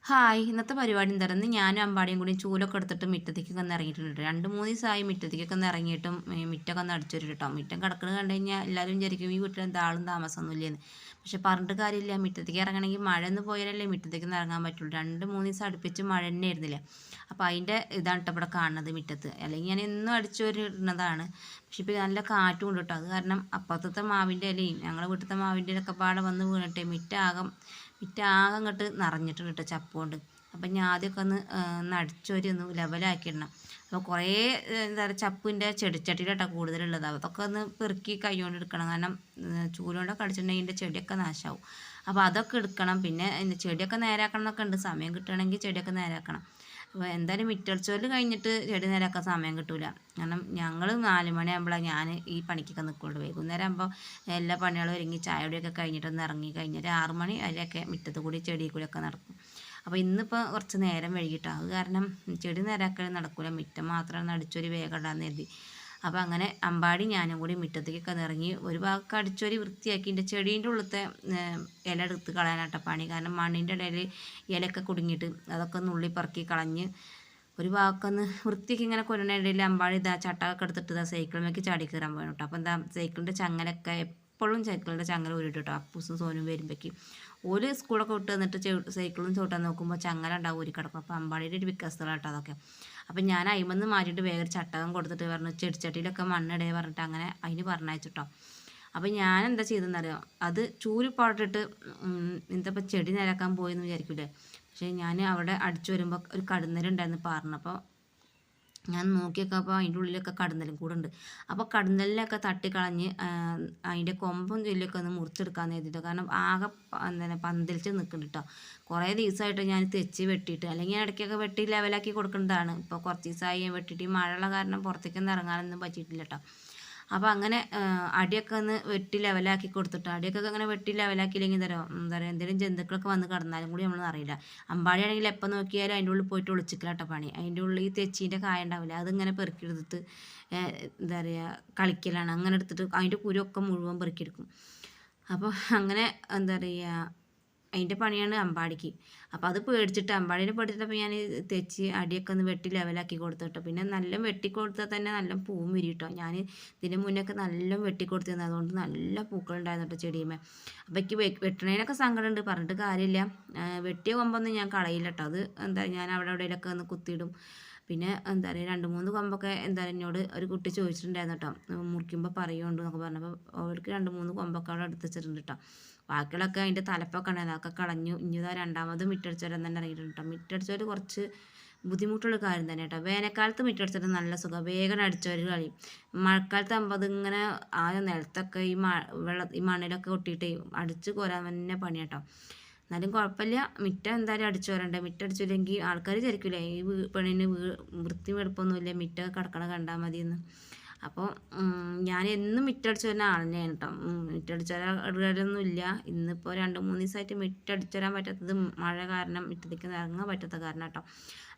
Hi ഇന്നത്തെ പരിപാടി എന്തായിരുന്നു ഞാനും അമ്പാടിയും കൂടി ചൂലൊക്കെ എടുത്തിട്ട് മുറ്റത്തേക്കൊക്കെ ഒന്ന് ഇറങ്ങിയിട്ടുണ്ട് 2-3 ദിവസമായി മുറ്റത്തേക്കൊക്കെ ഒന്ന് ഇറങ്ങിയിട്ടും മുറ്റമൊക്കെ ഒന്ന് അടിച്ചൊരു കേട്ടോ മുറ്റം കിടക്കുന്നത് കണ്ടു കഴിഞ്ഞാൽ എല്ലാവരും വിചാരിക്കും ഈ വീട്ടിൽ എന്താ ആളും താമസമൊന്നുമില്ലെന്ന്. പക്ഷെ പറഞ്ഞിട്ട് കാര്യമില്ല, മുറ്റത്തേക്ക് ഇറങ്ങണമെങ്കിൽ മഴ ഒന്ന് പോയാലല്ലേ മുറ്റത്തേക്ക് ഒന്ന് ഇറങ്ങാൻ പറ്റുള്ളൂ. 2-3 ദിവസം അടുപ്പിച്ച് മഴ തന്നെ ആയിരുന്നില്ല. അപ്പോൾ അതിൻ്റെ ഇതാണ് കേട്ടോ ഇവിടെ കാണുന്നത് മുറ്റത്ത്. അല്ലെങ്കിൽ ഞാൻ എന്നും അടിച്ചൊരു ഇടുന്നതാണ്. പക്ഷെ ഇപ്പോൾ നല്ല കാറ്റും ഉണ്ട് കേട്ടോ. അത് കാരണം അപ്പുറത്തെ മാവിൻ്റെ ഇലയും ഞങ്ങളുടെ വീട്ടിലത്തെ മാവിൻ്റെ ഇലയൊക്കെ പാടെ വന്ന് വീണിട്ടേ മിറ്റാകെ അങ്ങോട്ട് നിറഞ്ഞിട്ടുണ്ട് കേട്ടോ ചപ്പ് കൊണ്ട്. അപ്പം ഞാൻ ആദ്യമൊക്കെ ഒന്ന് അടിച്ചോരി ഒന്ന് ലെവലാക്കിയിടണം. അപ്പോൾ കുറേ എന്താ പറയുക ചപ്പിൻ്റെ ചെടിച്ചട്ടിയിലാട്ടോ കൂടുതലുള്ളത്. അതൊക്കെ ഒന്ന് പെറുക്കി കൈ കൊണ്ട് എടുക്കണം. കാരണം ചൂലുകൊണ്ടൊക്കെ അടിച്ചിട്ടുണ്ടെങ്കിൽ ഇതിൻ്റെ ചെടിയൊക്കെ നാശമാവും. അപ്പോൾ അതൊക്കെ എടുക്കണം. പിന്നെ ചെടിയൊക്കെ നേരാക്കണം എന്നൊക്കെ ഉണ്ട്. സമയം കിട്ടുകയാണെങ്കിൽ ചെടിയൊക്കെ നേരാക്കണം. അപ്പോൾ എന്തായാലും മിറ്റടിച്ചോല് കഴിഞ്ഞിട്ട് ചെടി നേരാക്കാൻ സമയം കിട്ടില്ല. കാരണം ഞങ്ങൾ 4 മണിയാകുമ്പോഴാണ് ഞാൻ ഈ പണിക്കൊക്കെ നിൽക്കുള്ളൂ. വൈകുന്നേരം ആകുമ്പോൾ എല്ലാ പണികളും ഒരുങ്ങി ചായയുടെയൊക്കെ കഴിഞ്ഞിട്ടൊന്ന് ഇറങ്ങി കഴിഞ്ഞാൽ 6 മണി വരെയൊക്കെ മുറ്റത്ത് കൂടി ചെടി കൂടിയൊക്കെ നടക്കും. അപ്പോൾ ഇന്നിപ്പോൾ കുറച്ച് നേരം വൈകിട്ടാണ്. അത് കാരണം ചെടി നേരാക്കൽ നടക്കില്ല. മുറ്റം മാത്രം അടിച്ചൊരു വേഗം ഇടാന്ന് കരുതി. അപ്പോൾ അങ്ങനെ അമ്പാടി ഞാനും കൂടി മുറ്റത്തേക്കൊക്കെ ഇറങ്ങി ഒരു ഭാഗമൊക്കെ അടിച്ചൊരു വൃത്തിയാക്കി എൻ്റെ ചെടീൻ്റെ ഉള്ളത്തെ ഇല എടുത്ത് കളയാനാട്ട പണി. കാരണം മണ്ണിൻ്റെ ഇടയിൽ ഇലയൊക്കെ കുടുങ്ങിയിട്ട് അതൊക്കെ നുള്ളി പറക്കി കളഞ്ഞ് ഒരു ഭാഗമൊന്ന് വൃത്തിക്ക് ഇങ്ങനെ കൊല്ലണ അമ്പാടി ഇതാ ചട്ടമൊക്കെ എടുത്തിട്ട് ഇതാ സൈക്കിളിലേക്ക് ചാടി കയറാൻ പോയി കേട്ടോ. അപ്പോൾ എന്താ സൈക്കിളിൻ്റെ ചങ്ങലൊക്കെ എപ്പോഴും സൈക്കിളിൻ്റെ ചങ്ങല ഊരിട്ട് കേട്ടോ. അപ്പൂസും സോനും വരുമ്പോഴേക്ക് ഒരു സ്കൂളൊക്കെ വിട്ട് വന്നിട്ട് സൈക്കിളും ചവിട്ടാൻ നോക്കുമ്പോൾ ചങ്ങല ഉണ്ടാവും ഊരി കിടക്കും. അപ്പോൾ അമ്പാടിയുടെ ഒരു വിക്കസ്തലാണ് കേട്ടോ അതൊക്കെ. അപ്പം ഞാൻ അയിമന്ന് മാറ്റിയിട്ട് വേഗം ചട്ടകം കൊടുത്തിട്ട് പറഞ്ഞു ചെടിച്ചട്ടിയിലൊക്കെ മണ്ണിടേ പറഞ്ഞിട്ട് അങ്ങനെ അതിന് പറഞ്ഞയച്ചിട്ടോ. അപ്പം ഞാൻ എന്താ ചെയ്തെന്നറിയാം, അത് ചൂരിപ്പാട്ടിട്ട് എന്താ ഇപ്പം ചെടി നിരക്കാൻ പോയെന്ന് വിചാരിക്കൂലേ. പക്ഷേ ഞാൻ അവിടെ അടിച്ചു വരുമ്പോൾ ഒരു കടുന്നലുണ്ടായിരുന്നു പറഞ്ഞപ്പോൾ ഞാൻ നോക്കിയൊക്കെ അപ്പോൾ അതിൻ്റെ ഉള്ളിലൊക്കെ കടന്നലും കൂടെ ഉണ്ട്. അപ്പോൾ കടന്നലിലൊക്കെ തട്ടിക്കളഞ്ഞ് അതിൻ്റെ കൊമ്പും ചെല്ലൊക്കെ ഒന്ന് മുറിച്ചെടുക്കാമെന്ന് കരുതിയിട്ട്. കാരണം ആകെ എന്താണ് പന്തലിച്ച് നിൽക്കുന്നുണ്ട് കേട്ടോ. കുറേ ദിവസമായിട്ട് ഞാൻ തെച്ച് വെട്ടിയിട്ട്, അല്ലെങ്കിൽ ഇടയ്ക്കൊക്കെ വെട്ടി ലെവലാക്കി കൊടുക്കുന്നതാണ്. ഇപ്പോൾ കുറച്ച് ദിവസമായി വെട്ടിയിട്ട് ഈ മഴയുള്ള കാരണം പുറത്തേക്കൊന്നും ഇറങ്ങാനൊന്നും പറ്റിയിട്ടില്ല കേട്ടോ. അപ്പോൾ അങ്ങനെ അടിയൊക്കെ ഒന്ന് വെട്ടി ലെവലാക്കി കൊടുത്തിട്ട്, അടിയൊക്കെ അങ്ങനെ വെട്ടി ലെവലാക്കിയില്ലെങ്കിൽ എന്താ പറയുക എന്തെങ്കിലും ജന്തുക്കളൊക്കെ വന്ന് കിടന്നാലും കൂടി നമ്മളൊന്നും അറിയില്ല. അമ്പാടിയാണെങ്കിൽ എപ്പോൾ നോക്കിയാലും അതിൻ്റെ ഉള്ളിൽ പോയിട്ട് ഒളിച്ചിക്കലാട്ടോ പണി. അതിൻ്റെ ഉള്ളിൽ ഈ തെച്ചീൻ്റെ കായ ഉണ്ടാവില്ല, അതിങ്ങനെ പെറുക്കിയെടുത്തിട്ട് എന്താ പറയുക കളിക്കലാണ്. അങ്ങനെ എടുത്തിട്ട് അതിൻ്റെ കുരുവൊക്കെ മുഴുവൻ പെറുക്കിയെടുക്കും. അപ്പോൾ അങ്ങനെ എന്താ പറയുക അതിൻ്റെ പണിയാണ് അമ്പാടിക്ക്. അപ്പോൾ അത് പേടിച്ചിട്ട് അമ്പാടിനെ പേടിച്ചിട്ടപ്പോൾ ഞാൻ തെച്ച് അടിയൊക്കെ ഒന്ന് വെട്ടി ലെവലാക്കി കൊടുത്തിട്ടോ. പിന്നെ നല്ല വെട്ടി കൊടുത്താൽ തന്നെ നല്ല പൂവും വിരി കേട്ടോ. ഞാൻ ഇതിന് മുന്നൊക്കെ നല്ല വെട്ടി കൊടുത്തിരുന്നത്, അതുകൊണ്ട് നല്ല പൂക്കളുണ്ടായിരുന്നു കേട്ടോ ചെടിയുമേ. അപ്പോൾ എനിക്ക് വെട്ടണേനൊക്കെ സങ്കടമുണ്ട്, പറഞ്ഞിട്ട് കാര്യമില്ല. വെട്ടിയ കൊമ്പൊന്നും ഞാൻ കളയില്ല കേട്ടോ. അത് എന്താ ഞാൻ അവിടെ എവിടെയൊക്കെ ഒന്ന് കുത്തിയിടും. പിന്നെ എന്താ പറയുക 2-3 കൊമ്പൊക്കെ എന്താ എന്നോട് ഒരു കുട്ടി ചോദിച്ചിട്ടുണ്ടായിരുന്നു കേട്ടോ, മുറിക്കുമ്പോൾ പറയുന്നുണ്ട് എന്നൊക്കെ പറഞ്ഞപ്പോൾ അവർക്ക് 2-3 കൊമ്പൊക്കെ അവിടെ എടുത്ത് വെച്ചിട്ടുണ്ട് കേട്ടോ. ബാക്കിയുള്ളൊക്കെ അതിൻ്റെ തലപ്പൊക്കെ ഉണ്ടായിരുന്നു, അതൊക്കെ കളഞ്ഞു. ഇനിതാ രണ്ടാമത് മിറ്റടിച്ചവരെ തന്നെ ഇറങ്ങിയിട്ടുണ്ട് കേട്ടോ. മിറ്റടിച്ചവർ കുറച്ച് ബുദ്ധിമുട്ടുള്ള കാര്യം തന്നെ കേട്ടോ. വേനൽക്കാലത്ത് മിറ്റടിച്ചിട്ട് നല്ല സുഖം, വേഗം അടിച്ചവർ കളയും. മഴക്കാലത്ത് ആകുമ്പോൾ അതിങ്ങനെ ആ നിലത്തൊക്കെ ഈ മണ്ണിലൊക്കെ ഒട്ടിയിട്ട് അടിച്ച് കോരാൻ തന്നെ പണി കേട്ടോ. എന്നാലും കുഴപ്പമില്ല, മിറ്റം എന്തായാലും അടിച്ചു വരണ്ടേ. മിറ്റം അടിച്ചില്ലെങ്കിൽ ആൾക്കാർ വിചാരിക്കില്ലേ ഈ പെണ്ണിന് വൃത്തി വെടുപ്പൊന്നുമില്ല, മിറ്റം കിടക്കണ കണ്ടാൽ മതിയെന്ന്. അപ്പോൾ ഞാൻ എന്നും മിറ്റടിച്ച് വരുന്ന ആൾ തന്നെയാണ് കേട്ടോ. മിറ്റടിച്ച് വരാനൊന്നും ഇല്ല. ഇന്നിപ്പോൾ 2-3 ദിവസമായിട്ട് മിറ്റടിച്ച് വരാൻ പറ്റാത്തത് മഴ കാരണം, മിറ്റത്തേക്ക് ഇറങ്ങാൻ പറ്റാത്ത കാരണം കേട്ടോ.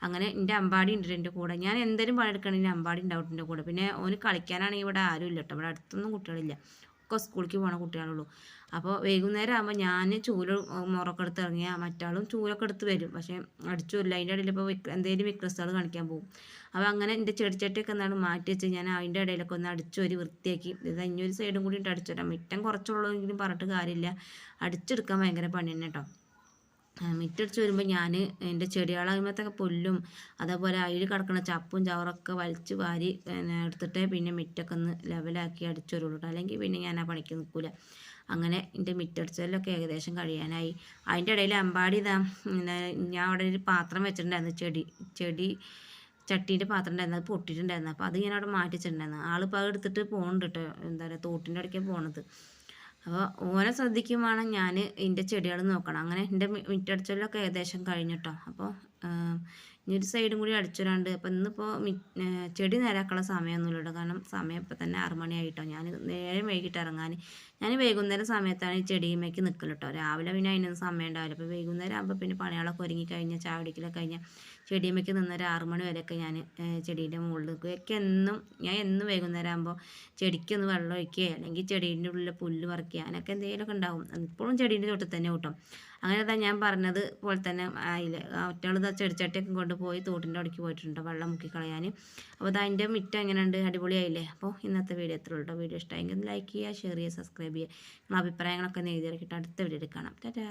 അങ്ങനെ എൻ്റെ അമ്പാടി ഉണ്ട് എൻ്റെ കൂടെ. ഞാൻ എന്തെങ്കിലും പണിയെടുക്കണമെങ്കിൽ അമ്പാടി ഉണ്ടാവും എൻ്റെ കൂടെ. പിന്നെ ഓന് കളിക്കാനാണെങ്കിൽ ഇവിടെ ആരും ഇല്ല കേട്ടോ. ഇവിടെ അടുത്തൊന്നും കുട്ടികളില്ല, ഒക്കെ സ്കൂളിലേക്ക് പോകണ കുട്ടികളുള്ളൂ. അപ്പോൾ വൈകുന്നേരം ആകുമ്പോൾ ഞാൻ മുറൊക്കെ എടുത്ത് ഇറങ്ങിയാൽ മറ്റാളും ചൂലൊക്കെ എടുത്ത് വരും. പക്ഷേ അടിച്ചു വരില്ല. അതിൻ്റെ ഇടയിൽ ഇപ്പോൾ എന്തെങ്കിലും വിക്രസ്തകൾ കാണിക്കാൻ പോകും. അപ്പോൾ അങ്ങനെ എൻ്റെ ചെടിച്ചട്ടിയൊക്കെ എന്താണ് മാറ്റി വെച്ച് ഞാൻ അതിൻ്റെ ഇടയിലൊക്കെ ഒന്ന് അടിച്ചു ഒരു വൃത്തിയാക്കി. ഇത് ഇനിയൊരു സൈഡും കൂടി ഇട്ട് അടിച്ചു തരാം. മുറ്റം കുറച്ചുള്ളൂവെങ്കിലും പറഞ്ഞിട്ട് കാര്യമില്ല, അടിച്ചെടുക്കാൻ ഭയങ്കര പണി തന്നെ കേട്ടോ. മിറ്റടിച്ച് വരുമ്പോൾ ഞാൻ എൻ്റെ ചെടികളാകുമ്പോഴത്തൊക്കെ പുല്ലും അതേപോലെ അതിൽ കിടക്കുന്ന ചപ്പും ചവറൊക്കെ വലിച്ച് വാരി എടുത്തിട്ട് പിന്നെ മിറ്റൊക്കെ ഒന്ന് ലെവലാക്കി അടിച്ചൊരുള്ളൂ കേട്ടോ. അല്ലെങ്കിൽ പിന്നെ ഞാൻ ആ പണിക്ക് നിൽക്കില്ല. അങ്ങനെ എൻ്റെ മിറ്റടിച്ചതിലൊക്കെ ഏകദേശം കഴിയാനായി. അതിൻ്റെ ഇടയിൽ അമ്പാടി ഇതാ ഞാൻ അവിടെ ഒരു പാത്രം വെച്ചിട്ടുണ്ടായിരുന്നു, ചെടി ചട്ടീൻ്റെ പാത്രം ഉണ്ടായിരുന്നു, അത് പൊട്ടിയിട്ടുണ്ടായിരുന്നു. അപ്പോൾ അത് ഞാൻ അവിടെ മാറ്റി വെച്ചിട്ടുണ്ടായിരുന്നു. ആളിപ്പോൾ അത് എടുത്തിട്ട് പോകുന്നുണ്ട് കേട്ടോ. എന്താ പറയുക തോട്ടിൻ്റെ ഇടയ്ക്കാണ് പോണത്. അപ്പോൾ ഓനെ ശ്രദ്ധിക്കും വേണം, ഞാൻ എൻ്റെ ചെടികൾ നോക്കണം. അങ്ങനെ എൻ്റെ മിറ്റടിച്ചലൊക്കെ ഏകദേശം കഴിഞ്ഞിട്ടോ. അപ്പോൾ ഇനി ഒരു സൈഡും കൂടി അടിച്ചുതരാണ്ട്. അപ്പോൾ ഇന്നിപ്പോൾ ചെടി നേരാക്കാനുള്ള സമയമൊന്നുമില്ല കേട്ടോ. കാരണം സമയം ഇപ്പം തന്നെ 6 മണിയായിട്ടോ. ഞാൻ നേരം വൈകിട്ട് ഇറങ്ങാൻ, ഞാൻ വൈകുന്നേരം സമയത്താണ് ഈ ചെടിയുമേക്ക് നിൽക്കൽ കേട്ടോ. രാവിലെ പിന്നെ അതിനൊന്നും സമയം ഉണ്ടാവില്ല. അപ്പോൾ വൈകുന്നേരം ആകുമ്പോൾ പിന്നെ പണികളൊക്കെ ഒരുങ്ങി കഴിഞ്ഞാൽ ചായ കുടിക്കലൊക്കെ കഴിഞ്ഞാൽ ചെടിയുമേക്ക് നിന്നൊരു 6 മണി വരെയൊക്കെ ഞാൻ ചെടീൻ്റെ മുകളിൽ നിൽക്കും. ഞാൻ എന്നും വൈകുന്നേരം ആകുമ്പോൾ ചെടിക്കൊന്ന് വെള്ളം ഒഴിക്കുക, അല്ലെങ്കിൽ ചെടീൻ്റെ ഉള്ളിൽ പുല്ല് പറിക്കുക, അങ്ങനെയൊക്കെ എന്തെങ്കിലുമൊക്കെ ഉണ്ടാവും. ഇപ്പോഴും ചെടീൻ്റെ തൊട്ടിൽ തന്നെ കൂട്ടും. അങ്ങനെ തന്നെ ഞാൻ പറഞ്ഞത് പോലെ തന്നെ അതിൽ ഒറ്റയാൾ ചെടിച്ചട്ടിയൊക്കെ കൊണ്ടുപോയി തോട്ടിൻ്റെ അവിടേക്ക് പോയിട്ടുണ്ട് വെള്ളം മുക്കി കളയാൻ. അപ്പോൾ അതിൻ്റെ മിറ്റം എങ്ങനെയുണ്ട്, അടിപൊളിയായില്ലേ. അപ്പോൾ ഇന്നത്തെ വീഡിയോ എത്ര ഉള്ളൂ. വീഡിയോ ഇഷ്ടമായെങ്കിൽ ലൈക്ക് ചെയ്യുക, ഷെയർ ചെയ്യുക, സബ്സ്ക്രൈബ് ചെയ്യുക. നിങ്ങളുടെ അഭിപ്രായങ്ങളൊക്കെ എഴുതി ഇറക്കിയിട്ട് അടുത്ത വീഡിയോയിൽ കാണാം. ടാറ്റാ.